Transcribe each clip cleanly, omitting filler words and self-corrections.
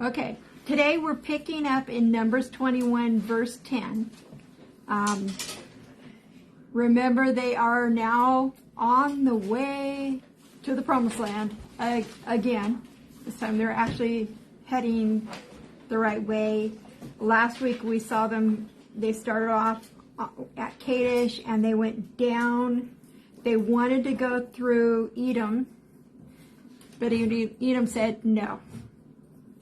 Okay, today we're picking up in Numbers 21, verse 10. Remember, they are now on the way to the Promised Land again. This time they're actually heading the right way. Last week we saw them, they started off at Kadesh and they went down. They wanted to go through Edom, but Edom said no.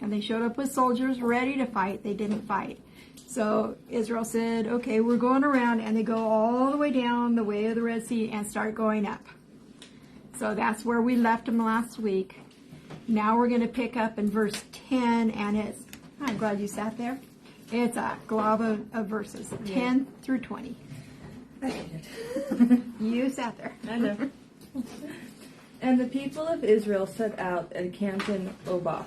And they showed up with soldiers ready to fight. They didn't fight. So Israel said, okay, we're going around, and they go all the way down the way of the Red Sea and start going up. So that's where we left them last week. Now we're going to pick up in verse 10, and it's, I'm glad you sat there. It's a glob of verses, 10 through 20. I hate it. You sat there. I know. And the people of Israel set out and camped in Oboth.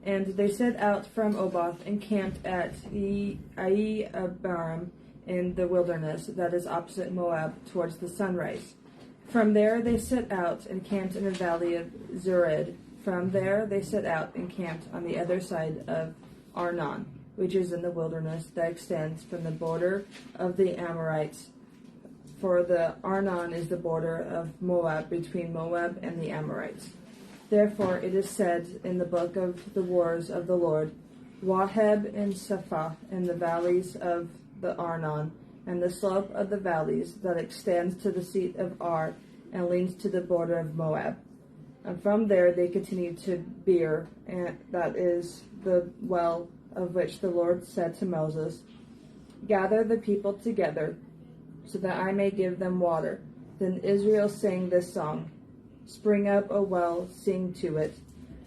And they set out from Oboth and camped at Abarim in the wilderness that is opposite Moab towards the sunrise. From there they set out and camped in the valley of Zered. From there they set out and camped on the other side of Arnon, which is in the wilderness that extends from the border of the Amorites. For the Arnon is the border of Moab, between Moab and the Amorites. Therefore it is said in the book of the wars of the Lord, Waheb and Sephah in the valleys of the Arnon, and the slope of the valleys that extends to the seat of Ar and leans to the border of Moab. And from there they continued to Beer, and that is the well of which the Lord said to Moses, Gather the people together, so that I may give them water. Then Israel sang this song, Spring up, O well, sing to it,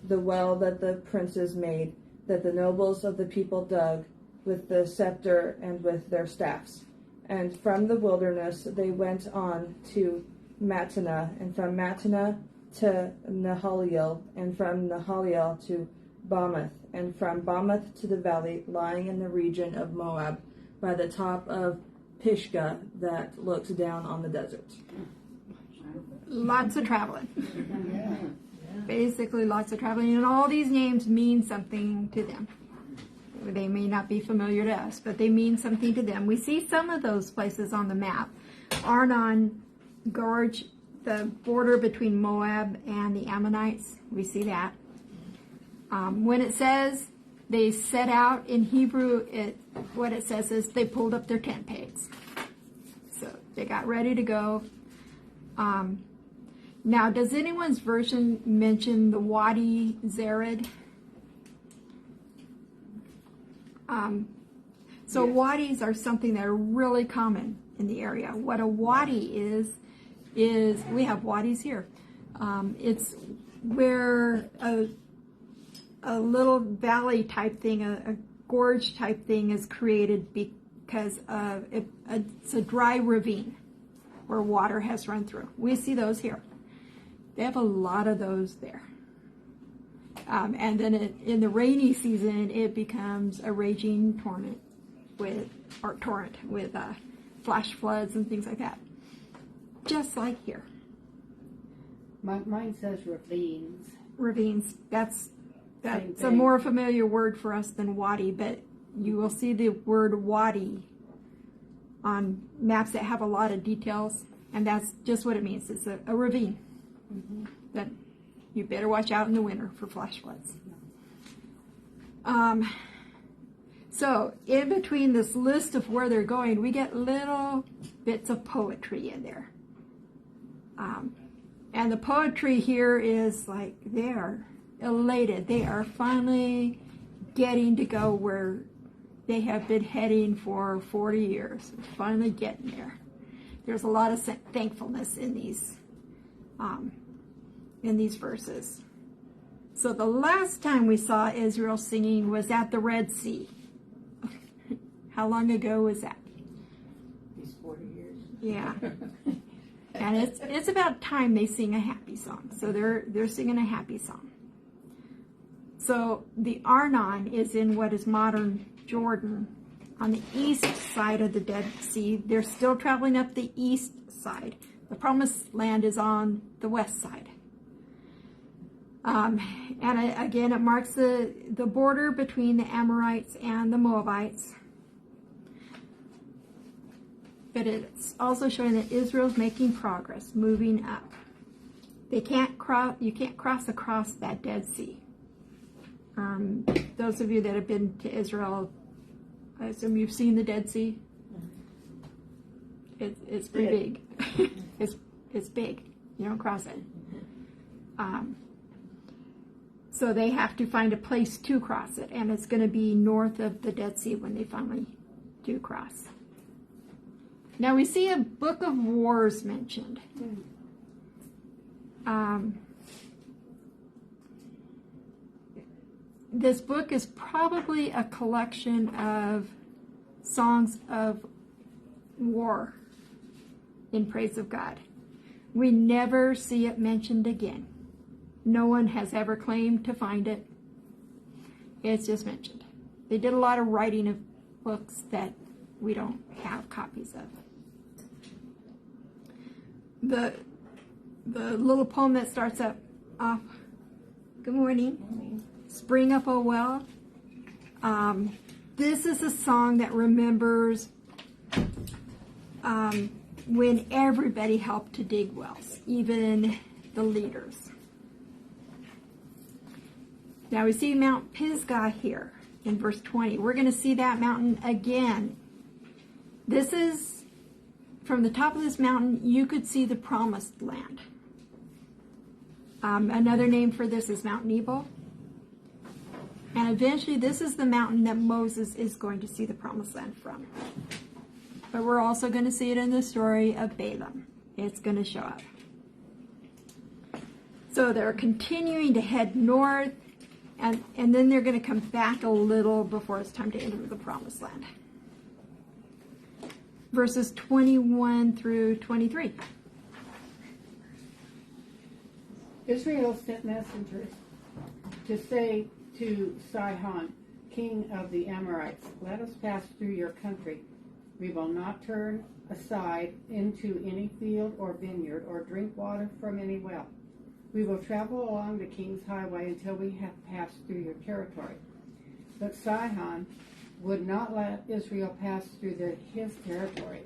the well that the princes made, that the nobles of the people dug, with the scepter and with their staffs. And from the wilderness they went on to Mattanah, and from Mattanah to Nahaliel, and from Nahaliel to Bamoth, and from Bamoth to the valley lying in the region of Moab, by the top of Pisgah that looks down on the desert. Lots of traveling. Basically lots of traveling, and all these names mean something to them. They may not be familiar to us, but they mean something to them. We see some of those places on the map. Arnon Gorge, the border between Moab and the Ammonites, we see that. When it says they set out in Hebrew, what it says is they pulled up their tent pegs. So they got ready to go. Now, does anyone's version mention the Wadi Zered? So yes. Wadis are something that are really common in the area. What a wadi is we have wadis here. It's where a little valley type thing, a gorge type thing is created because it's a dry ravine where water has run through. We see those here. They have a lot of those there. And then in the rainy season, it becomes a raging torrent with flash floods and things like that. Just like here. Mine says ravines. Ravines. That's a more familiar word for us than wadi, but you will see the word wadi on maps that have a lot of details, and that's just what it means. It's a ravine. Mm-hmm. That you better watch out in the winter for flash floods. So in between this list of where they're going, we get little bits of poetry in there. And the poetry here is like they are elated. They are finally getting to go where they have been heading for 40 years. They're finally getting there. There's a lot of thankfulness in these verses. So the last time we saw Israel singing was at the Red Sea. How long ago was that? These 40 years. Yeah. And it's about time they sing a happy song. So they're singing a happy song. So the Arnon is in what is modern Jordan on the east side of the Dead Sea. They're still traveling up the east side. The Promised Land is on the west side. Again, it marks the border between the Amorites and the Moabites. But it's also showing that Israel's making progress, moving up. You can't cross across that Dead Sea. Those of you that have been to Israel, I assume you've seen the Dead Sea. It's pretty big. It's big. You don't cross it. So they have to find a place to cross it, and it's going to be north of the Dead Sea when they finally do cross. Now we see a book of wars mentioned. This book is probably a collection of songs of war in praise of God. We never see it mentioned again. No one has ever claimed to find it. It's just mentioned. They did a lot of writing of books that we don't have copies of. The little poem that starts off, good morning, spring up, oh well. This is a song that remembers when everybody helped to dig wells, even the leaders. Now we see Mount Pisgah here in verse 20. We're going to see that mountain again. This is, from the top of this mountain, you could see the promised land. Another name for this is Mount Nebo. And eventually this is the mountain that Moses is going to see the promised land from. But we're also going to see it in the story of Balaam. It's going to show up. So they're continuing to head north, and then they're going to come back a little before it's time to enter the promised land. Verses 21 through 23. Israel sent messengers to say to Sihon, king of the Amorites, "Let us pass through your country. We will not turn aside into any field or vineyard or drink water from any well. We will travel along the king's highway until we have passed through your territory." But Sihon would not let Israel pass through his territory.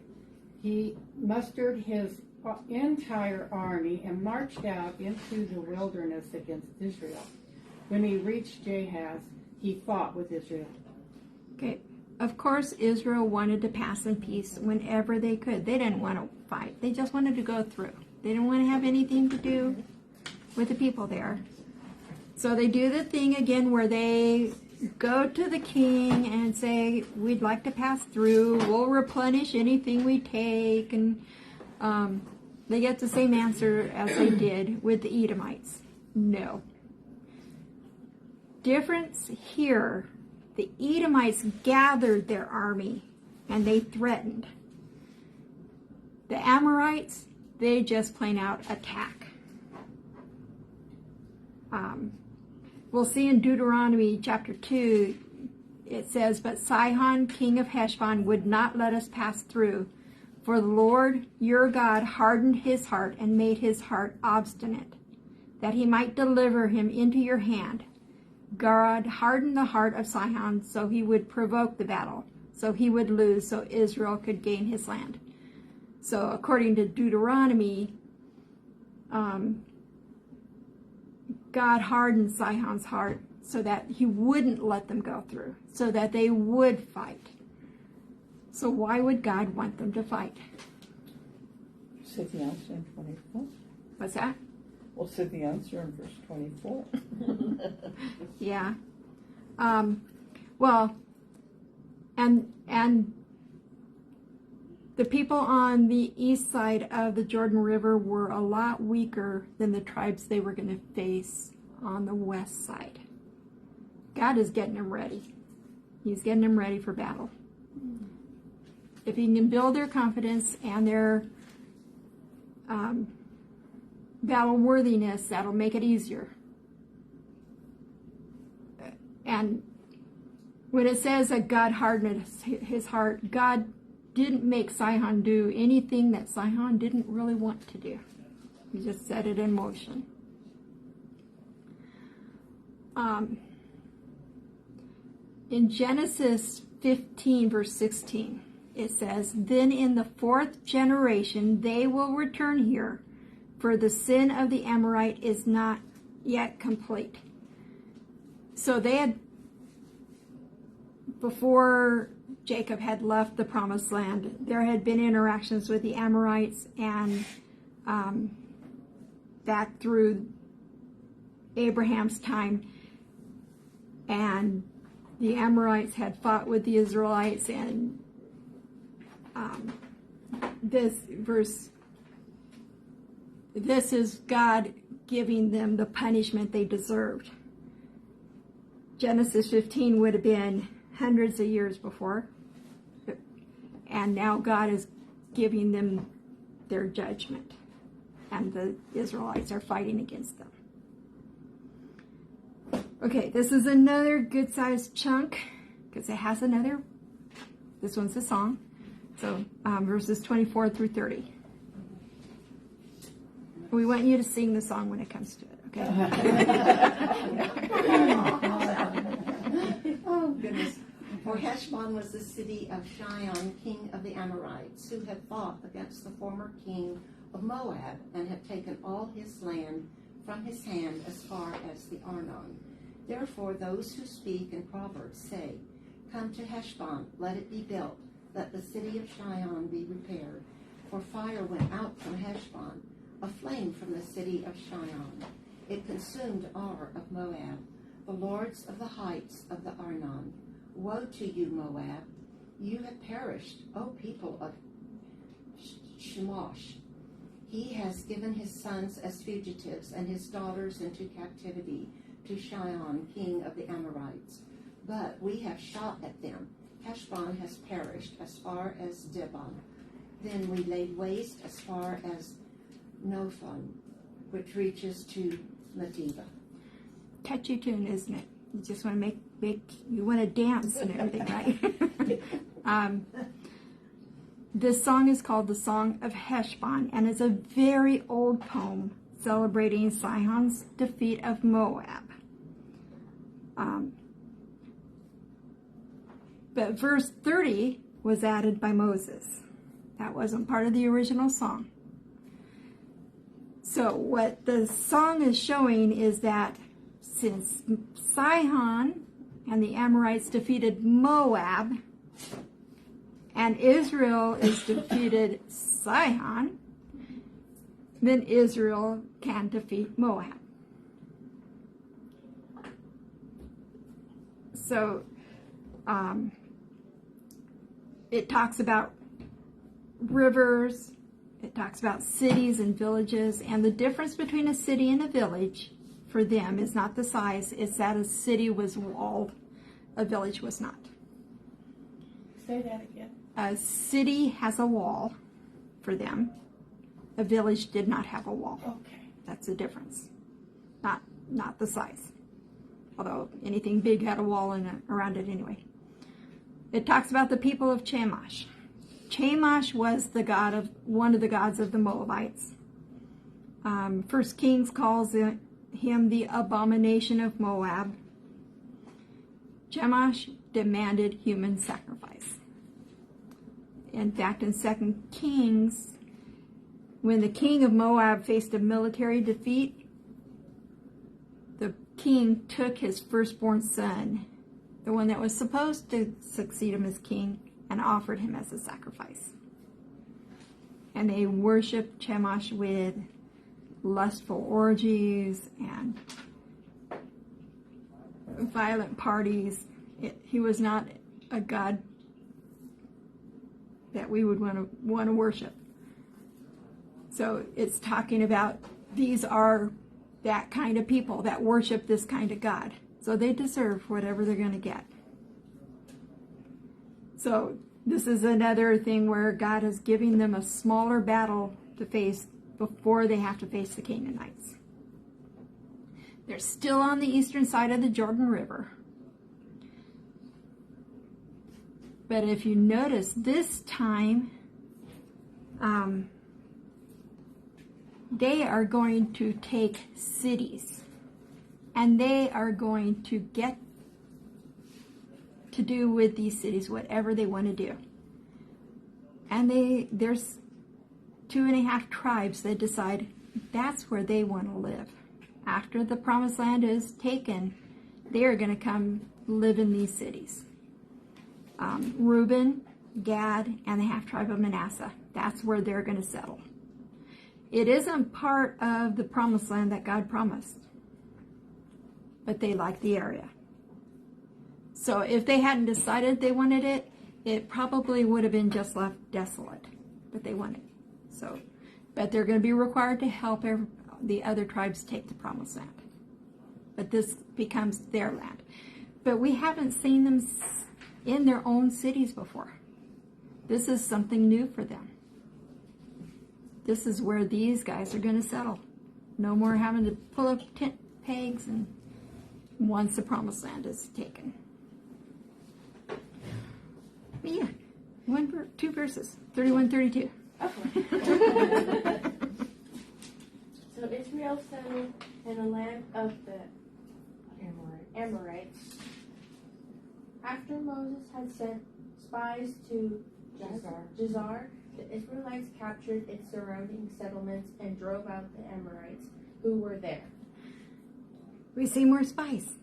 He mustered his entire army and marched out into the wilderness against Israel. When he reached Jahaz, he fought with Israel. Okay. Of course, Israel wanted to pass in peace whenever they could. They didn't want to fight. They just wanted to go through. They didn't want to have anything to do with the people there. So they do the thing again where they go to the king and say, "We'd like to pass through. We'll replenish anything we take." And they get the same answer as they did with the Edomites. No. Difference here, the Edomites gathered their army and they threatened. The Amorites, they just plain out attack. We'll see in Deuteronomy chapter 2, it says, "But Sihon, king of Heshbon, would not let us pass through, for the Lord your God hardened his heart and made his heart obstinate, that he might deliver him into your hand. God hardened the heart of Sihon so he would provoke the battle, so he would lose, so Israel could gain his land." So according to Deuteronomy, God hardened Sihon's heart so that he wouldn't let them go through, so that they would fight. So why would God want them to fight? See the answer in 24. What's that? We'll see the answer in verse 24. Yeah. Well, and the people on the east side of the Jordan River were a lot weaker than the tribes they were going to face on the west side. God is getting them ready. He's getting them ready for battle. If he can build their confidence and their battle worthiness, that'll make it easier. And when it says that God hardened his heart, God didn't make Sihon do anything that Sihon didn't really want to do. He just set it in motion. in Genesis 15, verse 16, it says, "Then in the 4th generation they will return here, for the sin of the Amorite is not yet complete." So they had, before Jacob had left the promised land, there had been interactions with the Amorites, and back through Abraham's time, and the Amorites had fought with the Israelites, and this is God giving them the punishment they deserved. Genesis 15 would have been hundreds of years before, and now God is giving them their judgment, and the Israelites are fighting against them. Okay, this is another good-sized chunk, because it has another, this one's a song, so verses 24 through 30. We want you to sing the song when it comes to it, okay? Oh, goodness. For Heshbon was the city of Shion, king of the Amorites, who had fought against the former king of Moab and had taken all his land from his hand as far as the Arnon. Therefore those who speak in Proverbs say, "Come to Heshbon, let it be built, let the city of Shion be repaired. For fire went out from Heshbon, a flame from the city of Shion. It consumed Ar of Moab, the lords of the heights of the Arnon. Woe to you, Moab! You have perished, O people of Shemosh. He has given his sons as fugitives and his daughters into captivity to Shion, king of the Amorites. But we have shot at them. Heshbon has perished as far as Dibon. Then we laid waste as far as Nophon, which reaches to Medeba." Catchy tune, isn't it? You just want to make you want to dance and everything, right? This song is called the Song of Heshbon, and it's a very old poem celebrating Sihon's defeat of Moab. But verse 30 was added by Moses. That wasn't part of the original song. So what the song is showing is that since Sihon and the Amorites defeated Moab, and Israel is defeated Sihon, then Israel can defeat Moab. So it talks about rivers, it talks about cities and villages, and the difference between a city and a village for them is not the size, it's that a city was walled, a village was not. Say that again. A city has a wall for them. A village did not have a wall. Okay. That's the difference. Not the size. Although anything big had a wall around it anyway. It talks about the people of Chemosh. Chemosh was one of the gods of the Moabites. 1 Kings calls him the abomination of Moab. Chemosh demanded human sacrifice. In fact, in 2 Kings, when the king of Moab faced a military defeat, the king took his firstborn son, the one that was supposed to succeed him as king, and offered him as a sacrifice. And they worshiped Chemosh with lustful orgies and violent parties. He was not a god that we would want to worship. So it's talking about these are that kind of people that worship this kind of God. So they deserve whatever they're going to get. So this is another thing where God is giving them a smaller battle to face before they have to face the Canaanites. They're still on the eastern side of the Jordan River. But if you notice, this time, they are going to take cities and they are going to get to do with these cities whatever they want to do. And there's 2.5 tribes that decide that's where they want to live. After the promised land is taken, they are going to come live in these cities. Reuben, Gad, and the half tribe of Manasseh. That's where they're going to settle. It isn't part of the promised land that God promised, but they like the area. So if they hadn't decided they wanted it, it probably would have been just left desolate, but they want it. So, but they're going to be required to help the other tribes take the promised land. But this becomes their land. But we haven't seen them in their own cities before. This is something new for them. This is where these guys are going to settle. No more having to pull up tent pegs and once the promised land is taken. But yeah, 2 verses, 31, 32. Okay. So Israel settled in the land of the Amorites. After Moses had sent spies to Jazer, the Israelites captured its surrounding settlements and drove out the Amorites who were there. We see more spies.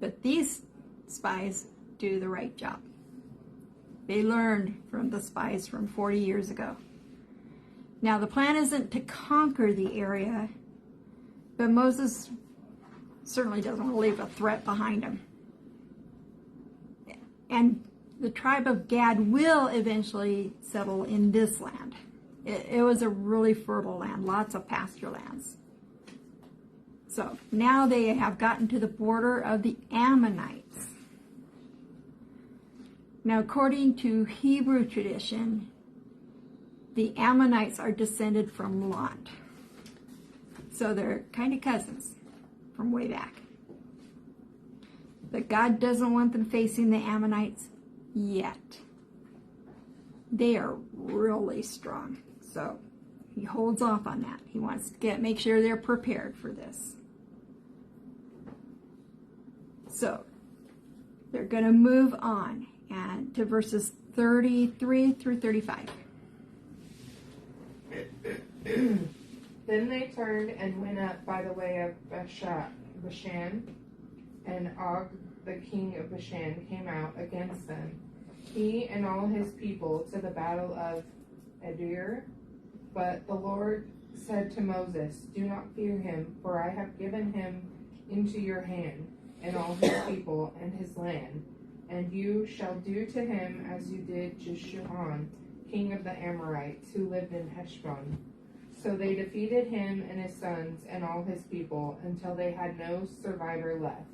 But these spies do the right job. They learned from the spies from 40 years ago. Now, the plan isn't to conquer the area, but Moses certainly doesn't want to leave a threat behind him. And the tribe of Gad will eventually settle in this land. It was a really fertile land, lots of pasture lands. So now they have gotten to the border of the Ammonites. Now, according to Hebrew tradition, the Ammonites are descended from Lot. So they're kind of cousins from way back. But God doesn't want them facing the Ammonites yet. They are really strong. So he holds off on that. He wants to make sure they're prepared for this. So they're going to move on and to verses 33 through 35. Then they turned and went up by the way of Bashan, and Og, the king of Bashan, came out against them, he and all his people, to the battle of Edir. But the Lord said to Moses, "Do not fear him, for I have given him into your hand, and all his people and his land. And you shall do to him as you did to Sihon, king of the Amorites, who lived in Heshbon." So they defeated him and his sons and all his people until they had no survivor left,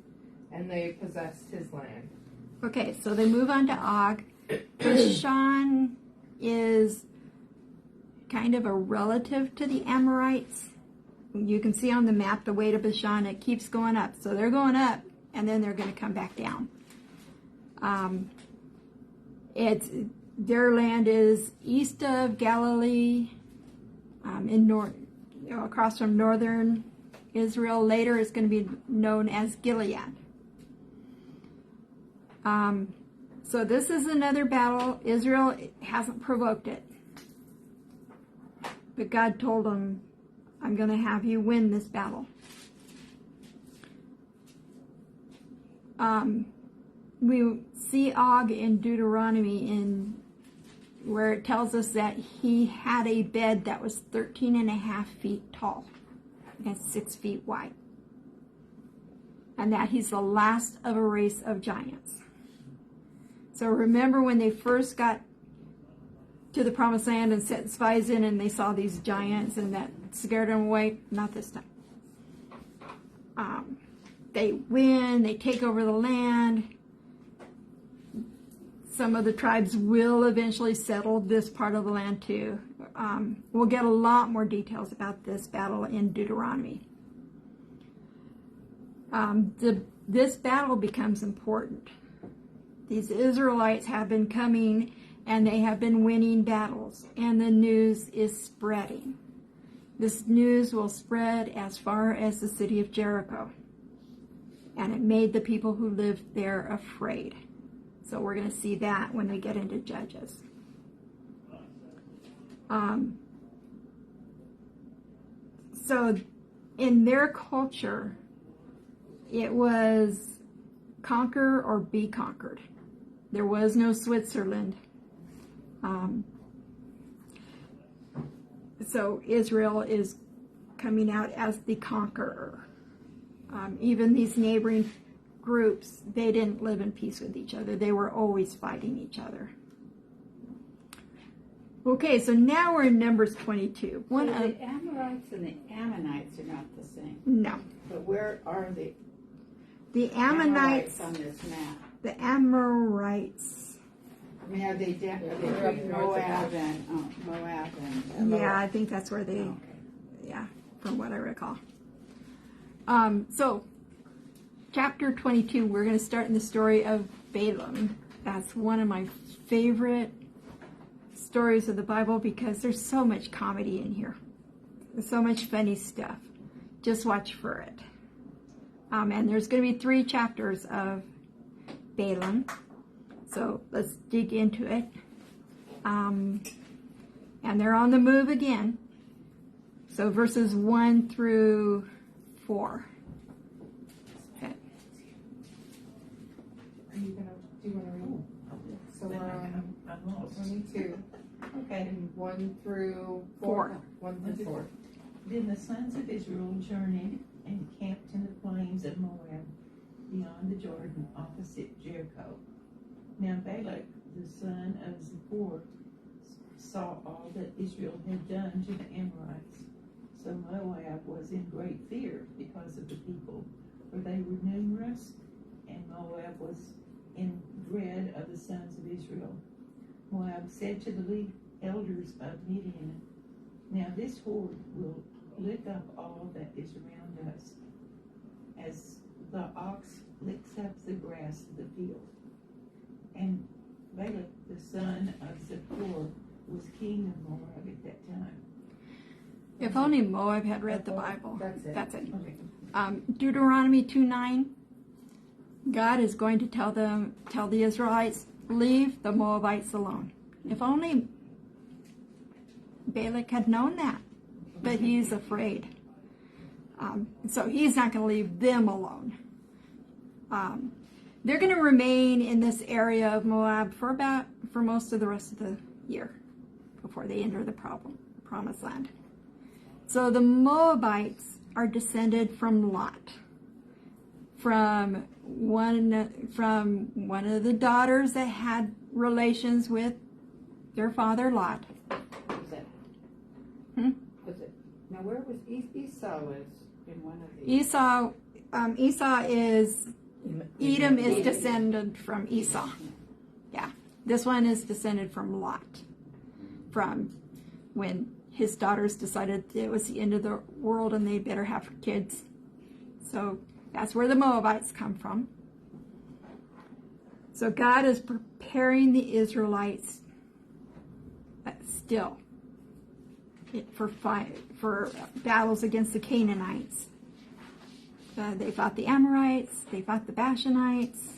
and they possessed his land. Okay, so they move on to Og. Bashan is kind of a relative to the Amorites. You can see on the map the way to Bashan, it keeps going up. So they're going up, and then they're going to come back down. Their land is east of Galilee, across from northern Israel. Later, it's going to be known as Gilead. So this is another battle. Israel hasn't provoked it, but God told them, "I'm going to have you win this battle." We see Og in Deuteronomy where it tells us that he had a bed that was 13.5 feet tall and 6 feet wide, and that he's the last of a race of giants. So remember when they first got to the promised land and sent spies in and they saw these giants and that scared them away? Not this time. They win, they take over the land. Some of the tribes will eventually settle this part of the land too. We'll get a lot more details about this battle in Deuteronomy. This battle becomes important. These Israelites have been coming and they have been winning battles, and the news is spreading. This news will spread as far as the city of Jericho. and it made the people who lived there afraid. So we're going to see that when we get into Judges. So in their culture, it was conquer or be conquered. There was no Switzerland. So Israel is coming out as the conqueror. Even these neighboring groups, they didn't live in peace with each other. They were always fighting each other. Okay, so now we're in Numbers 22. So the Amorites and the Ammonites are not the same. No. But where are the The Ammonites, on this map? the Amorites. I mean, are they between Moab and Yeah, I think that's where they, Okay. yeah, from what I recall. So, chapter 22, we're going to start in the story of Balaam. That's one of my favorite stories of the Bible because there's so much comedy in here. There's so much funny stuff. Just watch for it. And there's going to be 3 chapters of Balaam. So let's dig into it. And they're on the move again. So verses 1 through 4. Okay. Do you want to read? So we're on I'm lost. 22. Okay. And 1 through 4. 1 through 4. Then the sons of Israel journeyed and camped in the plains of Moab, beyond the Jordan, opposite Jericho. Now Balak, the son of Zippor, saw all that Israel had done to the Amorites. So Moab was in great fear because of the people, for they were numerous, and Moab was in dread of the sons of Israel. Moab said to the elders of Midian, now this horde will lick up all that is around us, as the ox licks up the grass of the field. And Balak, the son of Zippor, was king of Moab at that time. If only Moab had read the Bible. That's it. Okay. Deuteronomy 2:9. God is going to tell the Israelites, leave the Moabites alone. If only Balak had known that, but he's afraid. So he's not going to leave them alone. They're going to remain in this area of Moab for most of the rest of the year before they enter the promised land. So the Moabites are descended from Lot, from one of the daughters that had relations with their father Lot. Was it? Was it? Now, where was Esau? Was in one of these? Esau is Edom is descended from Esau. Yeah, this one is descended from Lot, from when his daughters decided it was the end of the world and they better have kids. So that's where the Moabites come from. So God is preparing the Israelites still for battles against the Canaanites. They fought the Amorites. They fought the Bashanites.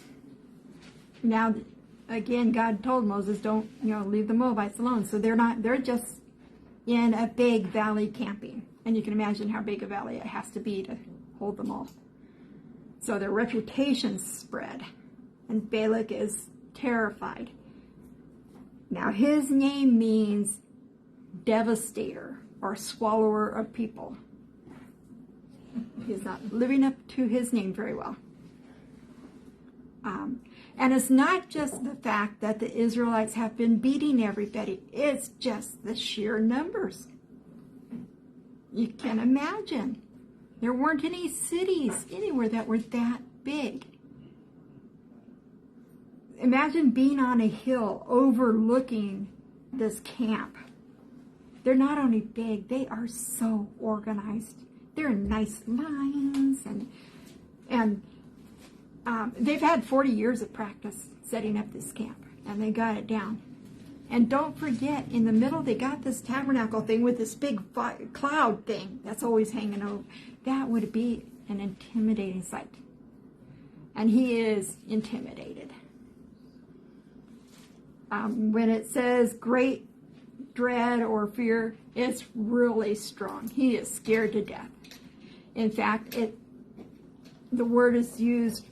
Now, again, God told Moses, "Don't leave the Moabites alone." So they're just in a big valley camping, and you can imagine how big a valley it has to be to hold them all. So their reputation spread, and Balak is terrified. Now his name means devastator or swallower of people. He's not living up to his name very well. And it's not just the fact that the Israelites have been beating everybody. It's just the sheer numbers. You can imagine. There weren't any cities anywhere that were that big. Imagine being on a hill overlooking this camp. They're not only big, they are so organized. They're in nice lines, and they've had 40 years of practice setting up this camp, and they got it down. And don't forget, in the middle, they got this tabernacle thing with this big cloud thing that's always hanging over. That would be an intimidating sight. and he is intimidated. When it says great dread or fear, it's really strong. He is scared to death. In fact, the word is used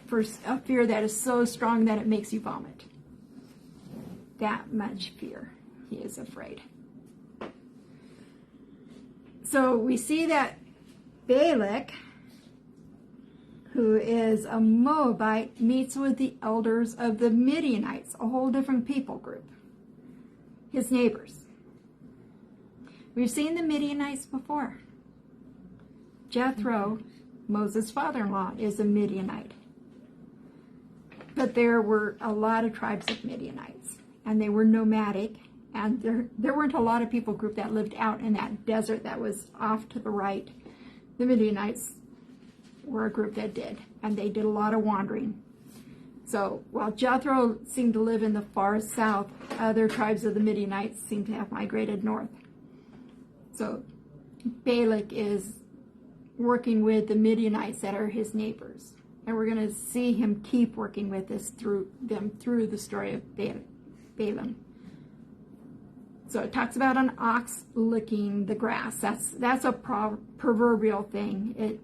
for a fear that is so strong that it makes you vomit. That much fear. He is afraid. So we see that Balak, who is a Moabite, meets with the elders of the Midianites, a whole different people group, his neighbors. We've seen the Midianites before. Jethro, Moses' father-in-law, is a Midianite. But there were a lot of tribes of Midianites, and they were nomadic, and there weren't a lot of people group that lived out in that desert that was off to the right. The Midianites were a group that did, and they did a lot of wandering. So while Jethro seemed to live in the far south, other tribes of the Midianites seemed to have migrated north. So Balak is working with the Midianites that are his neighbors. And we're going to see him keep working with us through the story of Balaam. So it talks about an ox licking the grass. That's a proverbial thing.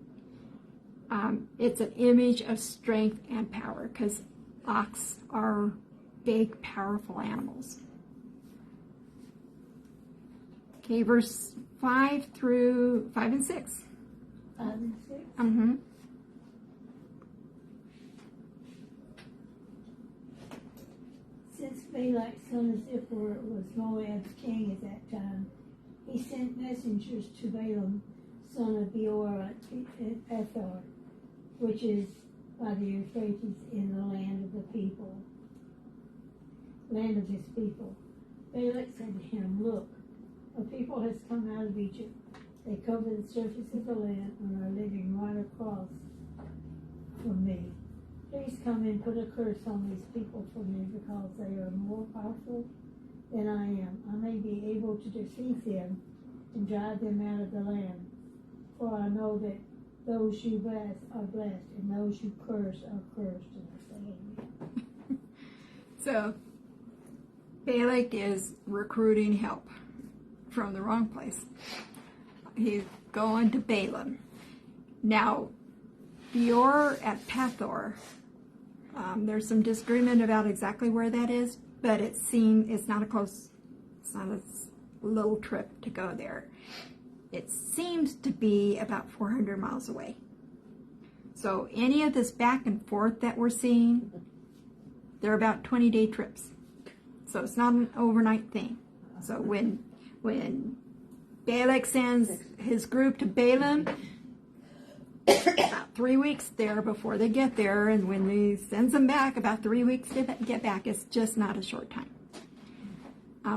It's an image of strength and power, because ox are big, powerful animals. Okay, verse 5 and 6. 5 and 6. Mm-hmm. Since Balak, son of Zippor, was Moab's king at that time, he sent messengers to Balaam, son of Beor, at Pethor, which is by the Euphrates, in the land of his people. Balak said to him, "Look, a people has come out of Egypt. They cover the surface of the land and are living right across from me. Please come and put a curse on these people for me, because they are more powerful than I am. I may be able to defeat them and drive them out of the land. For I know that those you bless are blessed, and those you curse are cursed." And I say amen. So Balak is recruiting help from the wrong place. He's going to Balaam. Now, Beor at Pethor, there's some disagreement about exactly where that is, but it's not a little trip to go there. It seems to be about 400 miles away. So any of this back and forth that we're seeing, they're about 20-day trips. So it's not an overnight thing. So when Balak sends his group to Balaam, about 3 weeks there before they get there, and when he sends them back, about 3 weeks to get back. It's just not a short time.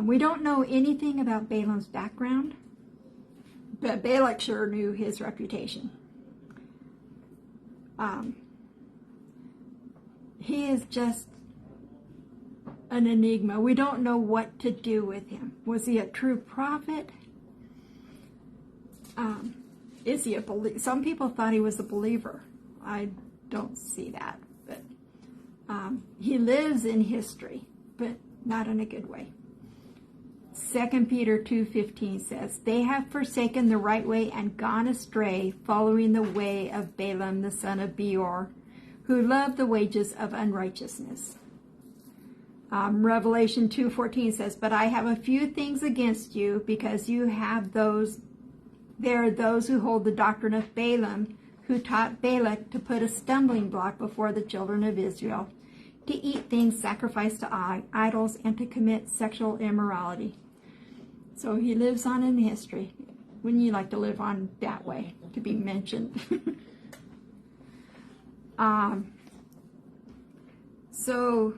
We don't know anything about Balaam's background, but Balak sure knew his reputation. He is just an enigma. We don't know what to do with him. Was he a true prophet? Is he a believer? Some people thought he was a believer. I don't see that. But he lives in history, but not in a good way. 2 Peter 2:15 says, "They have forsaken the right way and gone astray, following the way of Balaam the son of Beor, who loved the wages of unrighteousness." Revelation 2:14 says, "But I have a few things against you, because you have there are those who hold the doctrine of Balaam, who taught Balak to put a stumbling block before the children of Israel, to eat things sacrificed to idols, and to commit sexual immorality." So he lives on in history. Wouldn't you like to live on that way, to be mentioned? So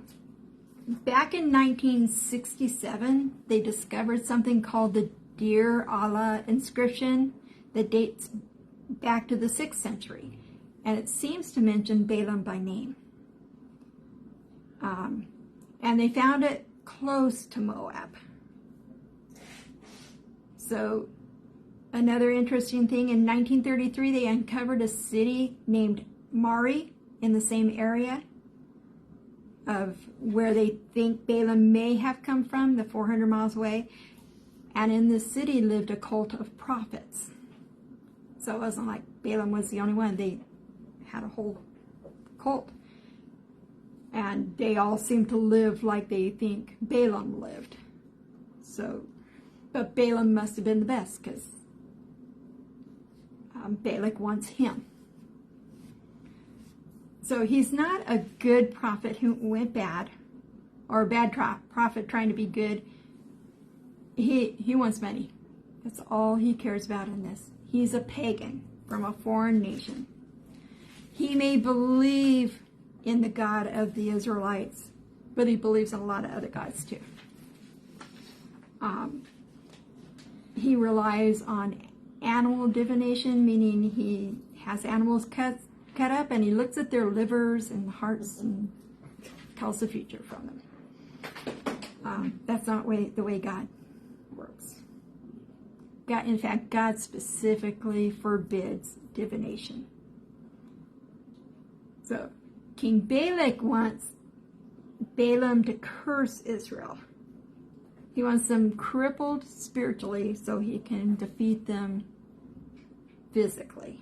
back in 1967, they discovered something called the Deir Allah inscription that dates back to the 6th century, and it seems to mention Balaam by name. And they found it close to Moab. So another interesting thing, in 1933 they uncovered a city named Mari in the same area of where they think Balaam may have come from, the 400 miles away. And in this city lived a cult of prophets. So it wasn't like Balaam was the only one. They had a whole cult. And they all seem to live like they think Balaam lived. So, but Balaam must have been the best because Balak wants him. So he's not a good prophet who went bad, or a bad prophet trying to be good. He wants money. That's all he cares about in this. He's a pagan from a foreign nation. He may believe in the God of the Israelites, but he believes in a lot of other gods too. He relies on animal divination, meaning he has animals cut up and he looks at their livers and hearts and tells the future from them. That's not the way God works. In fact, God specifically forbids divination. So, King Balak wants Balaam to curse Israel. He wants them crippled spiritually so he can defeat them physically.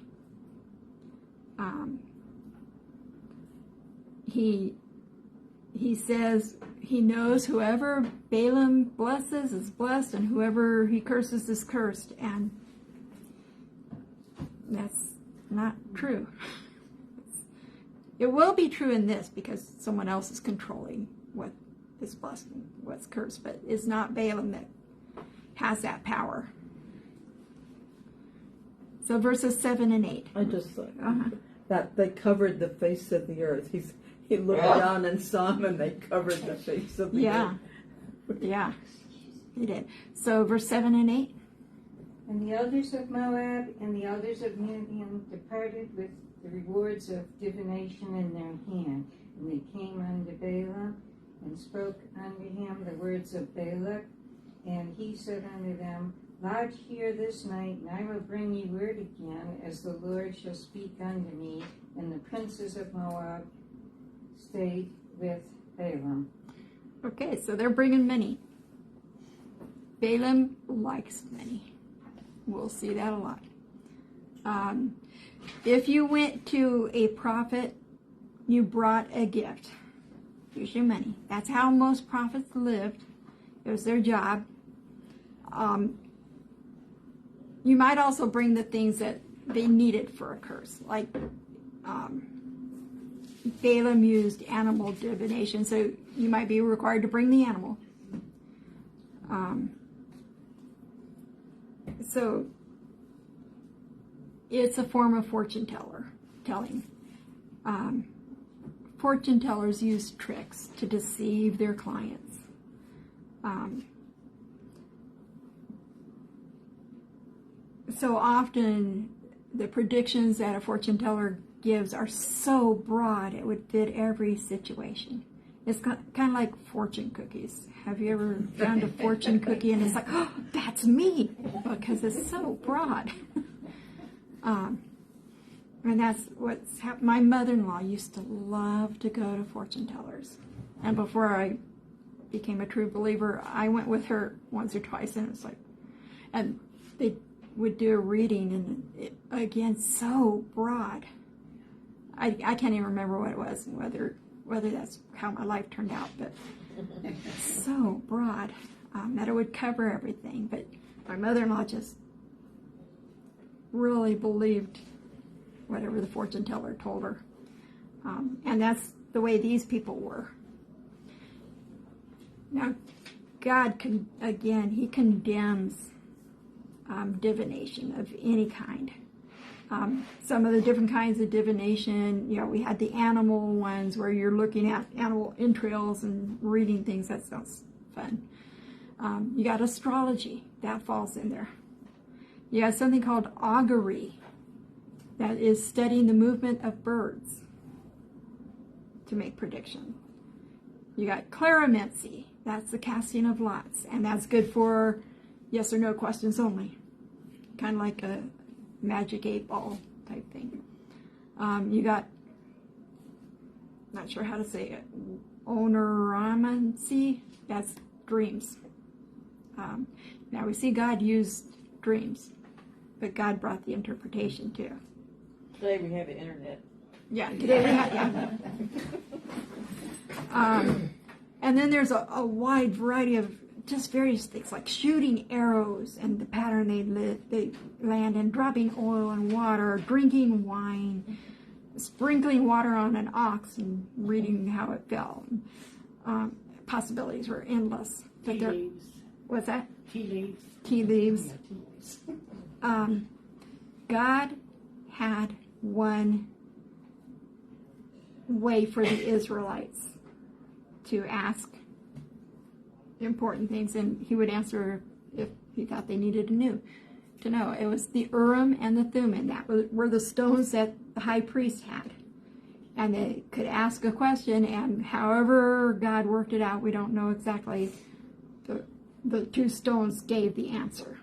He says he knows whoever Balaam blesses is blessed and whoever he curses is cursed, and that's not true. It will be true in this because someone else is controlling what is blessed and what's cursed, but it's not Balaam that has that power. So verses 7 and 8. I just thought that they covered the face of the earth. He looked down and saw him, and they covered the face of the earth. Yeah, he did. So verse 7 and 8. And the elders of Moab and the elders of Midian departed with the rewards of divination in their hand. And they came unto Balaam and spoke unto him the words of Balak. And he said unto them, Lodge here this night, and I will bring you word again, as the Lord shall speak unto me. And the princes of Moab stayed with Balaam. Okay, so they're bringing money. Balaam likes money. We'll see that a lot. If you went to a prophet, you brought a gift. Here's your money. That's how most prophets lived. It was their job. You might also bring the things that they needed for a curse. Like Balaam used animal divination, so you might be required to bring the animal. So it's a form of fortune telling. Fortune tellers use tricks to deceive their clients. So often the predictions that a fortune teller gives are so broad it would fit every situation. It's kind of like fortune cookies. Have you ever found a fortune cookie and it's like, oh, that's me, because it's so broad. And that's what's happened. My mother-in-law used to love to go to fortune tellers. And before I became a true believer, I went with her once or twice, and it's like, and they would do a reading, and it, again, so broad. I can't even remember what it was, whether that's how my life turned out, but so broad that it would cover everything. But my mother-in-law just really believed whatever the fortune teller told her. And that's the way these people were. Now, God, he condemns divination of any kind. Some of the different kinds of divination, we had the animal ones where you're looking at animal entrails and reading things. That sounds fun. You got astrology. That falls in there. You have something called augury. That is studying the movement of birds to make prediction. You got clarimancy. That's the casting of lots. And that's good for yes or no questions only. Kind of like a magic 8-ball type thing. You got not sure how to say it, onoromancy, that's dreams. Now we see God used dreams, but God brought the interpretation too. Today we have the internet. Yeah, today we have, yeah. And then there's a wide variety of just various things like shooting arrows and the pattern they land in, dropping oil and water, drinking wine, sprinkling water on an ox and reading how it fell. Possibilities were endless. Tea leaves. What's that? Tea leaves. Tea leaves. Yeah, tea leaves. God had one way for the Israelites to ask important things, and he would answer if he thought they needed to know. It was the Urim and the Thummim. That were the stones that the high priest had. And they could ask a question, and however God worked it out, we don't know exactly, the two stones gave the answer.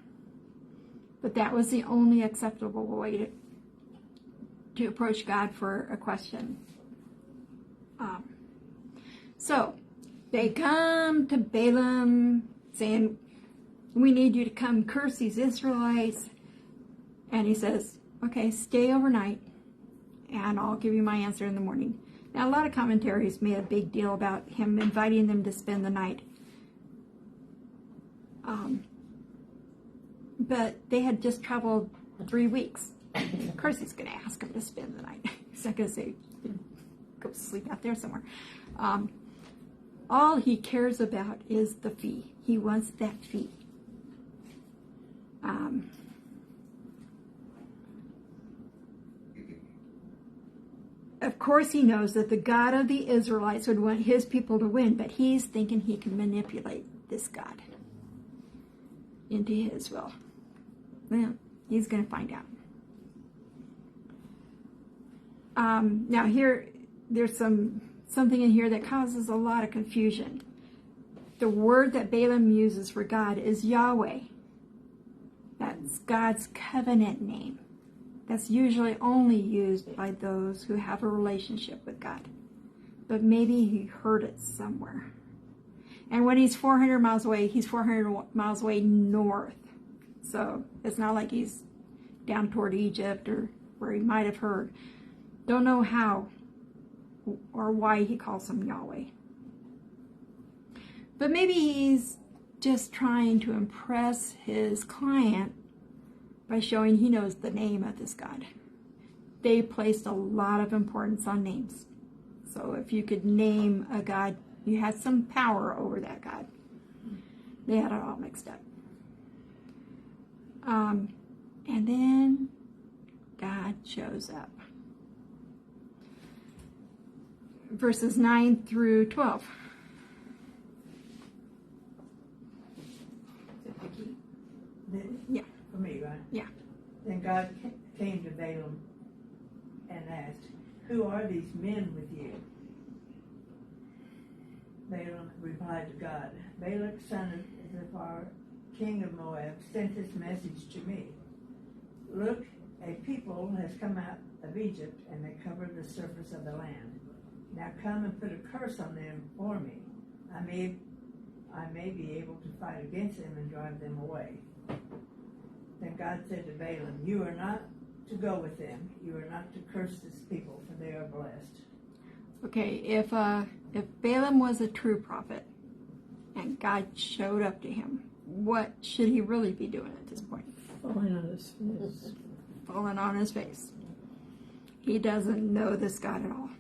But that was the only acceptable way to approach God for a question. So they come to Balaam saying, we need you to come curse these Israelites. And he says, okay, stay overnight and I'll give you my answer in the morning. Now, a lot of commentaries made a big deal about him inviting them to spend the night. But they had just traveled 3 weeks. Of course he's going to ask them to spend the night. He's not going to say, go sleep out there somewhere. All he cares about is the fee. He wants that fee. Of course he knows that the God of the Israelites would want his people to win, but he's thinking he can manipulate this God into his will. Well, he's going to find out. Now here, there's something in here that causes a lot of confusion. The word that Balaam uses for God is Yahweh. That's God's covenant name. That's usually only used by those who have a relationship with God. But maybe he heard it somewhere. And when he's 400 miles away, he's 400 miles away north. So it's not like he's down toward Egypt or where he might have heard. Don't know how or why he calls him Yahweh. But maybe he's just trying to impress his client by showing he knows the name of this God. They placed a lot of importance on names. So if you could name a God, you had some power over that God. They had it all mixed up. And then God shows up. Verses 9 through 12. Yeah. For me, right? Yeah. Then God came to Balaam and asked, who are these men with you? Balaam replied to God, Balak, son of Zippor, king of Moab, sent this message to me. Look, a people has come out of Egypt, and they covered the surface of the land. Now come and put a curse on them for me. I may be able to fight against them and drive them away. Then God said to Balaam, you are not to go with them. You are not to curse this people, for they are blessed. Okay, if Balaam was a true prophet and God showed up to him, what should he really be doing at this point? Falling on his face. Falling on his face. He doesn't know this God at all.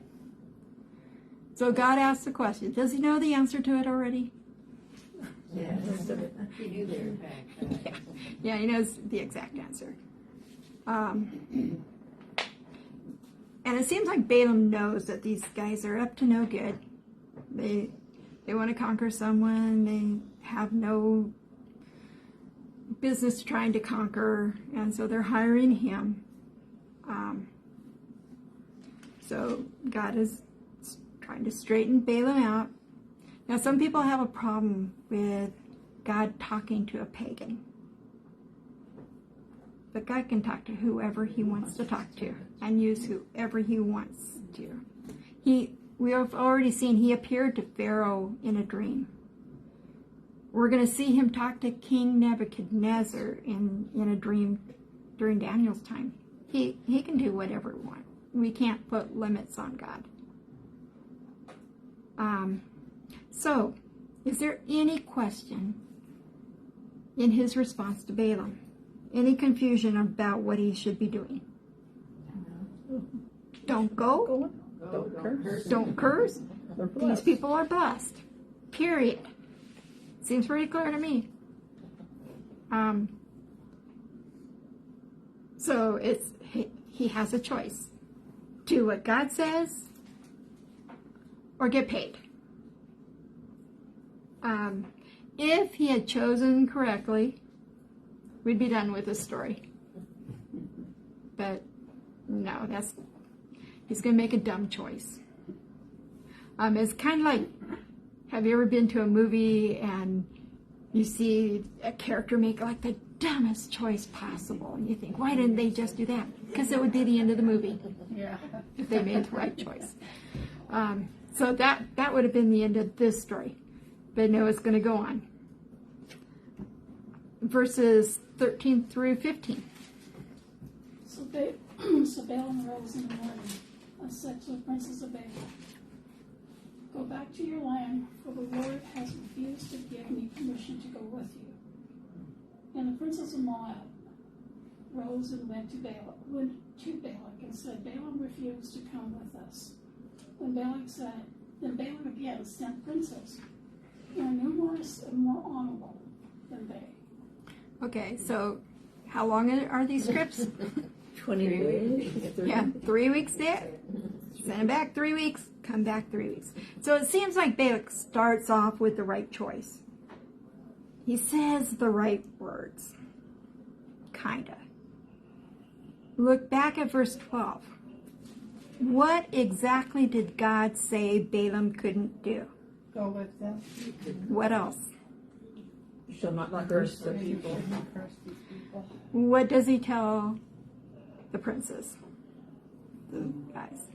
So God asks the question. Does he know the answer to it already? Yes. He knew they were back. Yeah, he knows the exact answer. And it seems like Balaam knows that these guys are up to no good. They want to conquer someone. They have no business trying to conquer, and so they're hiring him. So God is trying to straighten Balaam out. Now, some people have a problem with God talking to a pagan. But God can talk to whoever he wants to talk to and use whoever he wants to. We have already seen he appeared to Pharaoh in a dream. We're going to see him talk to King Nebuchadnezzar in a dream during Daniel's time. He can do whatever we want. We can't put limits on God. So, is there any question in his response to Balaam? Any confusion about what he should be doing? Don't go. Don't curse. Don't curse. They're These blessed. people are blessed. Period. Seems pretty clear to me. So he has a choice. Do what God says or get paid. If he had chosen correctly, we'd be done with this story. But no, he's going to make a dumb choice. It's kind of like, have you ever been to a movie and you see a character make like the dumbest choice possible, and you think, why didn't they just do that? Because it would be the end of the movie. Yeah. If they made the right choice. So that would have been the end of this story. But no, it's going to go on. Verses 13 through 15. So Balaam rose in the morning and said to the princes of Balaam, "Go back to your land, for the Lord has refused to give me permission to go with you." And the princes of Moab rose and went to Balak and said, "Balaam refused to come with us." Then Balaam again sent princes, more numerous and more honorable than they. Okay, so how long are these trips? 20 days. Yeah, 3 weeks there. Send him back 3 weeks, come back 3 weeks. So it seems like Balak starts off with the right choice. He says the right words. Kinda. Look back at verse 12. What exactly did God say Balaam couldn't do? Go with them. What else? You shall not curse the You people. shouldn't curse these people. What does he tell the princes? The guys.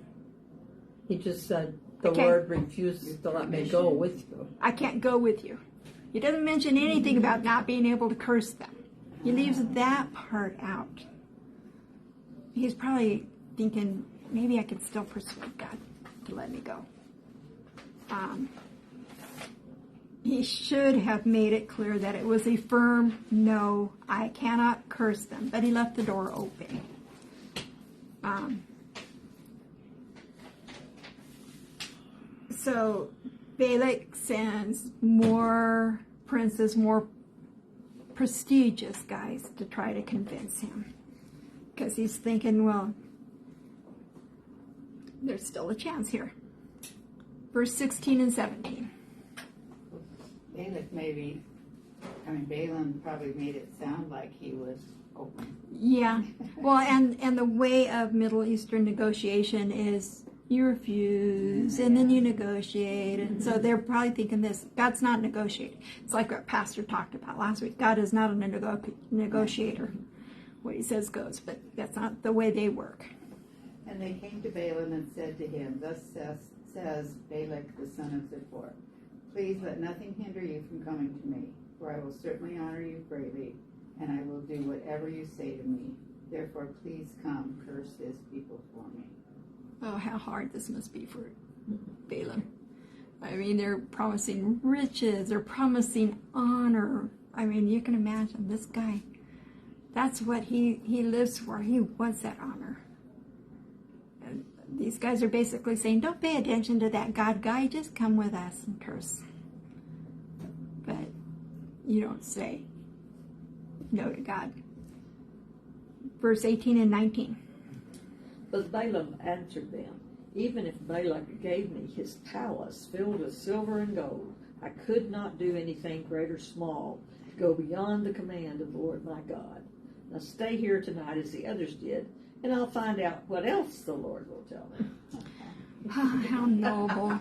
He just said, the Okay. Lord refuses to let me go with you. I can't go with you. He doesn't mention anything about not being able to curse them. He leaves that part out. He's probably thinking, maybe I can still persuade God to let me go. He should have made it clear that it was a firm no, I cannot curse them, but he left the door open. So Balak sends more princes, more prestigious guys to try to convince him. Because he's thinking, well, there's still a chance here. Verse 16 and 17. Balaam probably made it sound like he was open. Yeah. Well, and the way of Middle Eastern negotiation is you refuse and then you negotiate. And so they're probably thinking this. God's not negotiating. It's like what Pastor talked about last week. God is not a negotiator. What he says goes, but that's not the way they work. And they came to Balaam and said to him, "Thus says Balak the son of Zippor, please let nothing hinder you from coming to me, for I will certainly honor you greatly, and I will do whatever you say to me. Therefore, please come, curse this people for me." Oh, how hard this must be for Balaam. I mean, they're promising riches, they're promising honor. I mean, you can imagine this guy. That's what he lives for. He wants that honor. And these guys are basically saying, don't pay attention to that God guy, just come with us and curse. But you don't say no to God. Verse 18 and 19. But Balaam answered them, "Even if Balak gave me his palace filled with silver and gold, I could not do anything great or small to go beyond the command of the Lord my God. Now stay here tonight as the others did, and I'll find out what else the Lord will tell me." Oh, how noble.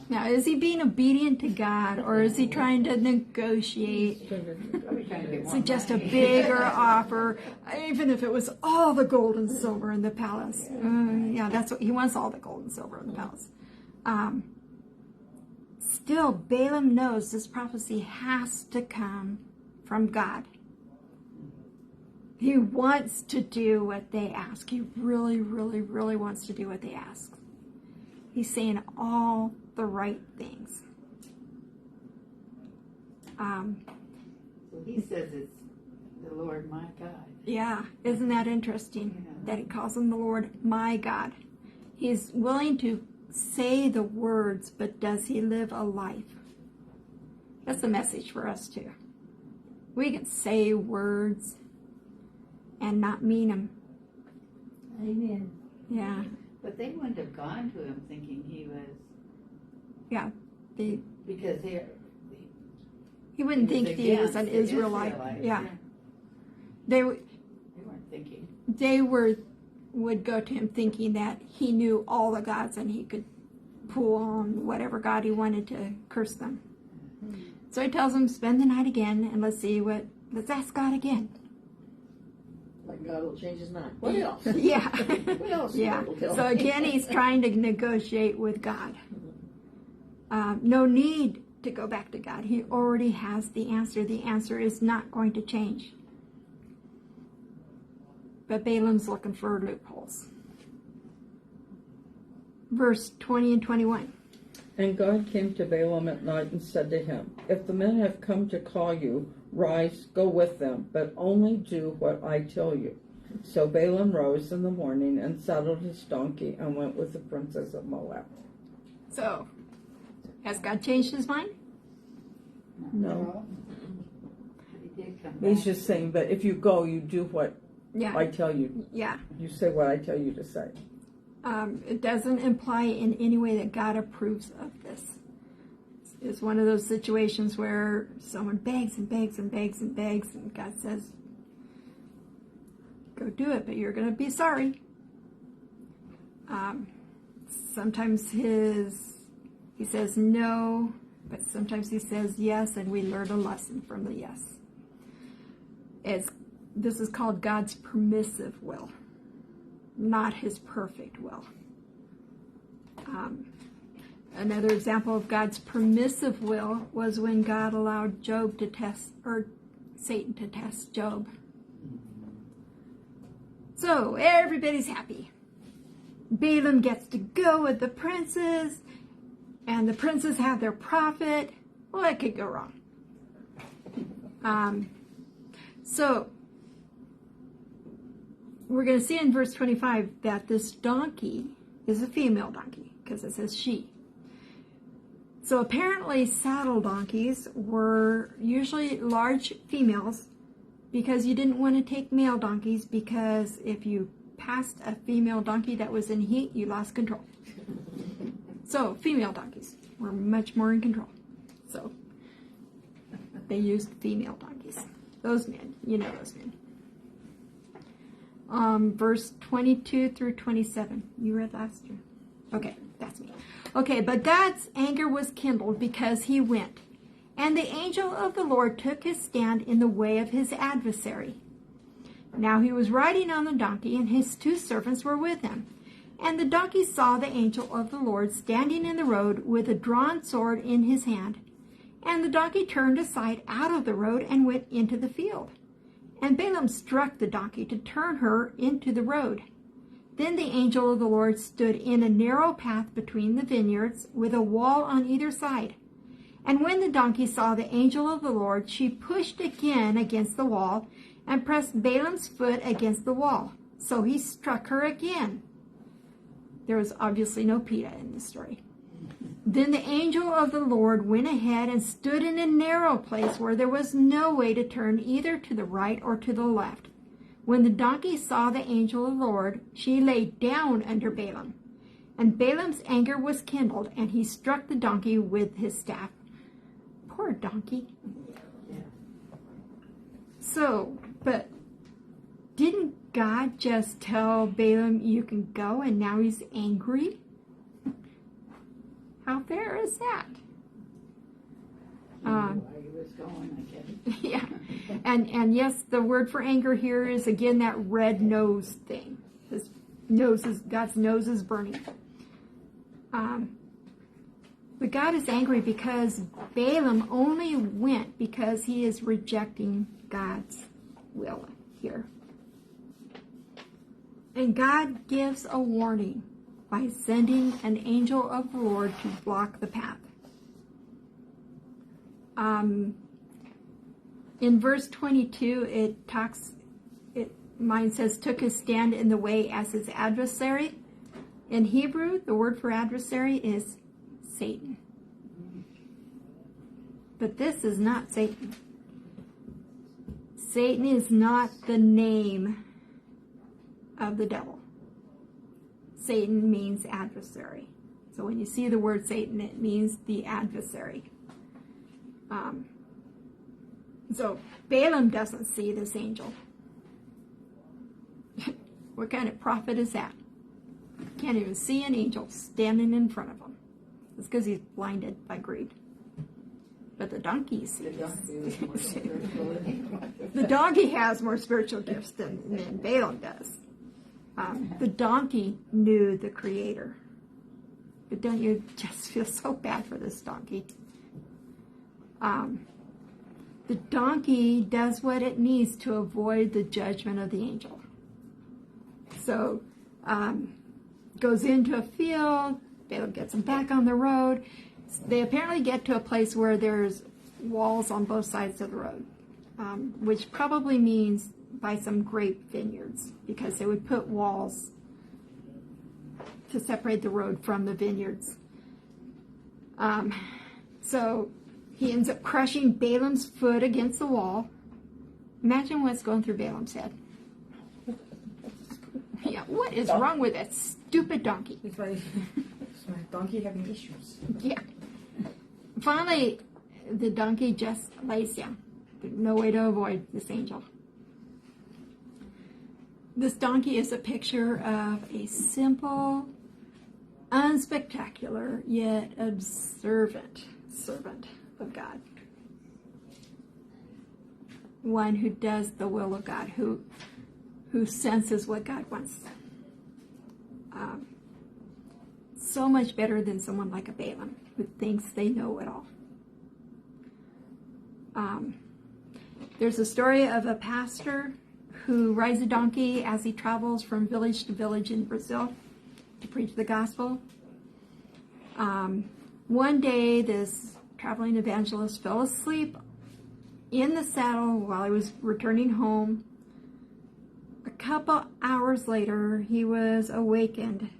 Now, is he being obedient to God, or is he trying to negotiate? trying to get more suggest a money. bigger offer, even if it was all the gold and silver in the palace. Yeah, that's what he wants, all the gold and silver in the palace. Still, Balaam knows this prophecy has to come from God. He wants to do what they ask. He really, really, really wants to do what they ask. He's saying all the right things. So he says it's the Lord my God. Yeah, isn't that interesting that he calls him the Lord my God? He's willing to say the words, but does he live a life? That's the message for us too. We can say words and not mean them. Amen. Yeah. But they wouldn't have gone to him thinking he was. Yeah. Because he wouldn't think he was an Israelite. Yeah. They weren't thinking. They would go to him thinking that he knew all the gods and he could pull on whatever god he wanted to curse them. So he tells them, spend the night again and let's ask God again. Like God will change his mind. What else? Yeah. What else? Yeah. God will tell So me? again, he's trying to negotiate with God. No need to go back to God. He already has the answer. The answer is not going to change. But Balaam's looking for loopholes. Verse 20 and 21. And God came to Balaam at night and said to him, if the men have come to call you, rise, go with them, but only do what I tell you. So Balaam rose in the morning and saddled his donkey and went with the princess of Moab. So, has God changed his mind? No. He did come He's back. just saying, but if you go, you do what Yeah. I tell you. Yeah. You say what I tell you to say. It doesn't imply in any way that God approves of this. It's one of those situations where someone begs and begs and begs and begs, and God says, go do it, but you're going to be sorry. Sometimes he says no, but sometimes he says yes, and we learn a lesson from the yes. This is called God's permissive will, not his perfect will. Another example of God's permissive will was when God allowed Satan to test Job. So everybody's happy. Balaam gets to go with the princes, and the princes have their prophet. What could go wrong? So we're going to see in verse 25 that this donkey is a female donkey because it says she. So apparently saddle donkeys were usually large females because you didn't want to take male donkeys, because if you passed a female donkey that was in heat, you lost control. So female donkeys were much more in control. So they used female donkeys. Those men, you know those men. Verse 22 through 27. You read last year? Okay, that's me. Okay, but God's anger was kindled because he went, and the angel of the Lord took his stand in the way of his adversary. Now he was riding on the donkey, and his 2 servants were with him. And the donkey saw the angel of the Lord standing in the road with a drawn sword in his hand. And the donkey turned aside out of the road and went into the field. And Balaam struck the donkey to turn her into the road. Then the angel of the Lord stood in a narrow path between the vineyards, with a wall on either side. And when the donkey saw the angel of the Lord, she pushed again against the wall and pressed Balaam's foot against the wall. So he struck her again. There was obviously no PETA in this story. Then the angel of the Lord went ahead and stood in a narrow place where there was no way to turn either to the right or to the left. When the donkey saw the angel of the Lord, she lay down under Balaam. And Balaam's anger was kindled, and he struck the donkey with his staff. Poor donkey. So, but didn't God just tell Balaam, you can go, and now he's angry? How fair is that? he was going, I guess. Yeah. And yes, the word for anger here is again that red nose thing. His nose is, God's nose is burning. But God is angry because Balaam only went because he is rejecting God's will here. And God gives a warning by sending an angel of the Lord to block the path. In verse 22, mine says, took his stand in the way as his adversary. In Hebrew, the word for adversary is Satan. But this is not Satan. Satan is not the name of the devil. Satan means adversary. So when you see the word Satan, it means the adversary. So Balaam doesn't see this angel. What kind of prophet is that? Can't even see an angel standing in front of him. It's because he's blinded by greed. But the donkey sees. The donkey has more spiritual gifts than Balaam does. The donkey knew the Creator. But don't you just feel so bad for this donkey? The donkey does what it needs to avoid the judgment of the angel. So, goes into a field, Balaam gets him back on the road. They apparently get to a place where there's walls on both sides of the road, which probably means by some grape vineyards, because they would put walls to separate the road from the vineyards. So he ends up crushing Balaam's foot against the wall. Imagine what's going through Balaam's head. Yeah, what is wrong with that stupid donkey? It's my donkey having issues. Yeah. Finally, the donkey just lays down. There's no way to avoid this angel. This donkey is a picture of a simple, unspectacular, yet observant servant of God. One who does the will of God, who senses what God wants. So much better than someone like a Balaam who thinks they know it all. There's a story of a pastor who rides a donkey as he travels from village to village in Brazil to preach the gospel. One day, this traveling evangelist fell asleep in the saddle while he was returning home. A couple hours later, he was awakened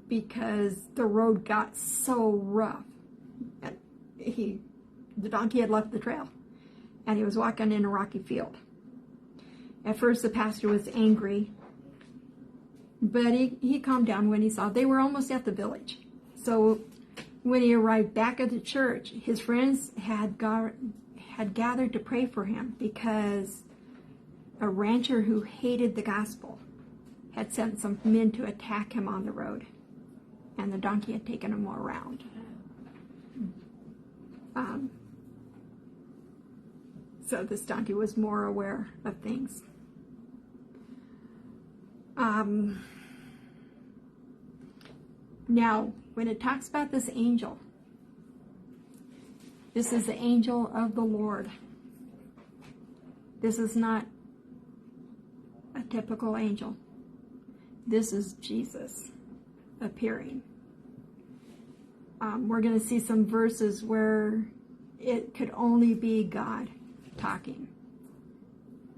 because the road got so rough. The donkey had left the trail, and he was walking in a rocky field. At first, the pastor was angry, but he calmed down when he saw they were almost at the village. So when he arrived back at the church, his friends had gathered to pray for him because a rancher who hated the gospel had sent some men to attack him on the road, and the donkey had taken him around. So this donkey was more aware of things. Now, when it talks about this angel, this is the angel of the Lord. This is not a typical angel. This is Jesus appearing. We're going to see some verses where it could only be God talking,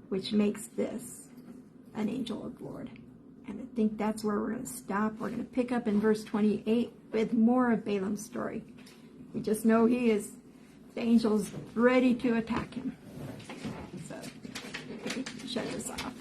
which makes this an angel of the Lord. And I think that's where we're going to stop. We're going to pick up in verse 28 with more of Balaam's story. We just know the angel's ready to attack him. So, shut this off.